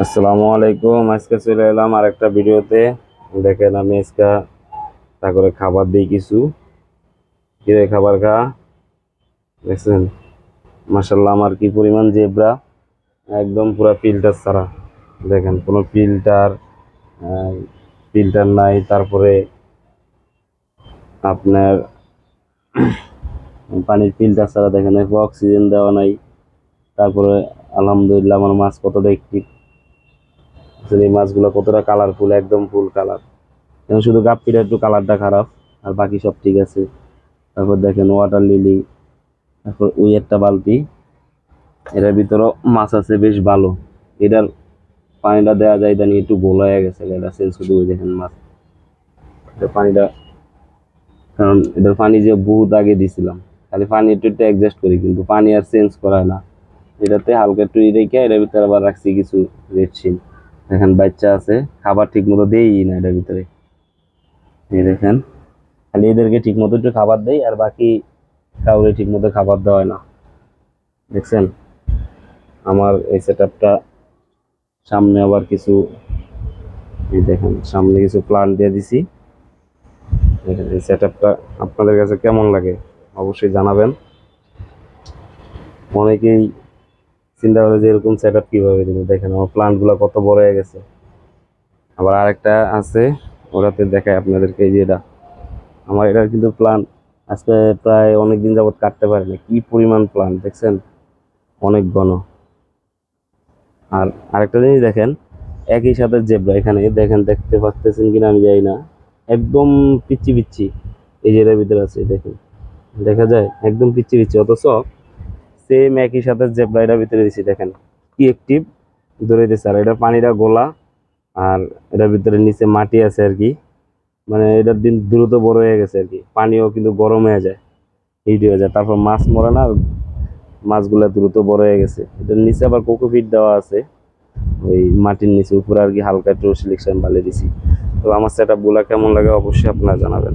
আসসালামু আলাইকুম। আজকে চলে এলাম আরেকটা ভিডিওতে। দেখেন আমি আজকে তা করে খাবার দিই কিছু। কিরে খাবার খা দেখছেন? মাশাল্লাহ আমার কি পরিমাণ জেব্রা, একদম পুরো ফিল্টার ছাড়া। দেখেন কোনো ফিল্টার নাই। তারপরে আপনার পানির ফিল্টার ছাড়া, দেখেন অক্সিজেন দেওয়া নাই। তারপরে আলহামদুলিল্লাহ আমার মাছ কতটা একটি, এই মাছগুলো কতটা কালারফুল, একদম ফুল কালার। এখন শুধু গাপ্পিটা একটু কালারটা খারাপ, আর বাকি সব ঠিক আছে। তারপর দেখেন ওয়াটার লিলি, তারপর ওই একটা বালতি, এটার ভিতরেও মাছ আছে বেশ ভালো। এটার পানিটা দেওয়া যায় জানি একটু গোল হয়ে গেছে, এটা চেঞ্জ শুধু ওই দেখেন মাছ, এটা পানিটা, কারণ এটার পানি যে বহুত আগে দিছিলাম, খালি পানি একটু একটু অ্যাডজাস্ট করি, কিন্তু পানি আর চেঞ্জ করা হয় না। এটাতে হালকা একটু রেখে এটার ভিতরে আবার রাখছি কিছু রেডসিন। দেখেন বাচ্চা আছে, খাবার ঠিক মতো দেই না এটার ভিতরে। এই দেখেন, খালি এদেরকে ঠিক মতো একটু খাবার দেই, আর বাকি কাউরে ঠিক মতো খাবার দেওয়া হয় না। দেখছেন আমার এই সেটআপটা। সামনে আবার কিছু, এই দেখেন সামনে কিছু প্লান্ট দিয়ে দিছি। দেখেন এই সেটআপটা আপনাদের কাছে কেমন লাগে অবশ্যই জানাবেন। অনেকেই চিন্তা করে যে এরকম সেটআপ কিভাবে দিল, দেখেন আমার প্লান্ট গুলা কত বড় হয়ে গেছে। আবার আরেকটা আছে, ওটাতে দেখায় আপনাদেরকে, এই যে এটা আমার, এটা কিন্তু প্লান্ট আজকে প্রায় অনেক দিন যাবত কাটতে পারে না, কি পরিমাণ প্লান্ট দেখছেন, অনেক ঘন। আর আরেকটা জিনিস দেখেন, একই সাথে জেব্রা, এখানে দেখেন, দেখতে পাচ্ছেন কিনা আমি জানি না, একদম পিচ্ছি পিচ্ছি এই যে এটার ভিতরে আছে, দেখেন দেখা যায় একদম পিচ্ছি পিচ্ছি, অথচ সেম একই সাথে জেব্রা এটার ভিতরে দিছি, দেখেন কি অ্যাক্টিভ ধরে দিচ্ছে। আর এটার পানিটা গোলা, আর এটার ভিতরে নিচে মাটি আছে আর কি, মানে এটার দিন দ্রুত বড় হয়ে গেছে আর কি, পানিও কিন্তু গরম হয়ে যায়, হিট হয়ে যায়, তারপর মাছ মরে না, মাছগুলা দ্রুত বড় হয়ে গেছে। এটার নিচে আবার কোকোপিট দেওয়া আছে, ওই মাটির নিচে, উপরে আর কি হালকা একটু সিলেকশন বালিয়ে দিছি। তো আমার সেটআপ গুলা কেমন লাগে অবশ্যই আপনারা জানাবেন।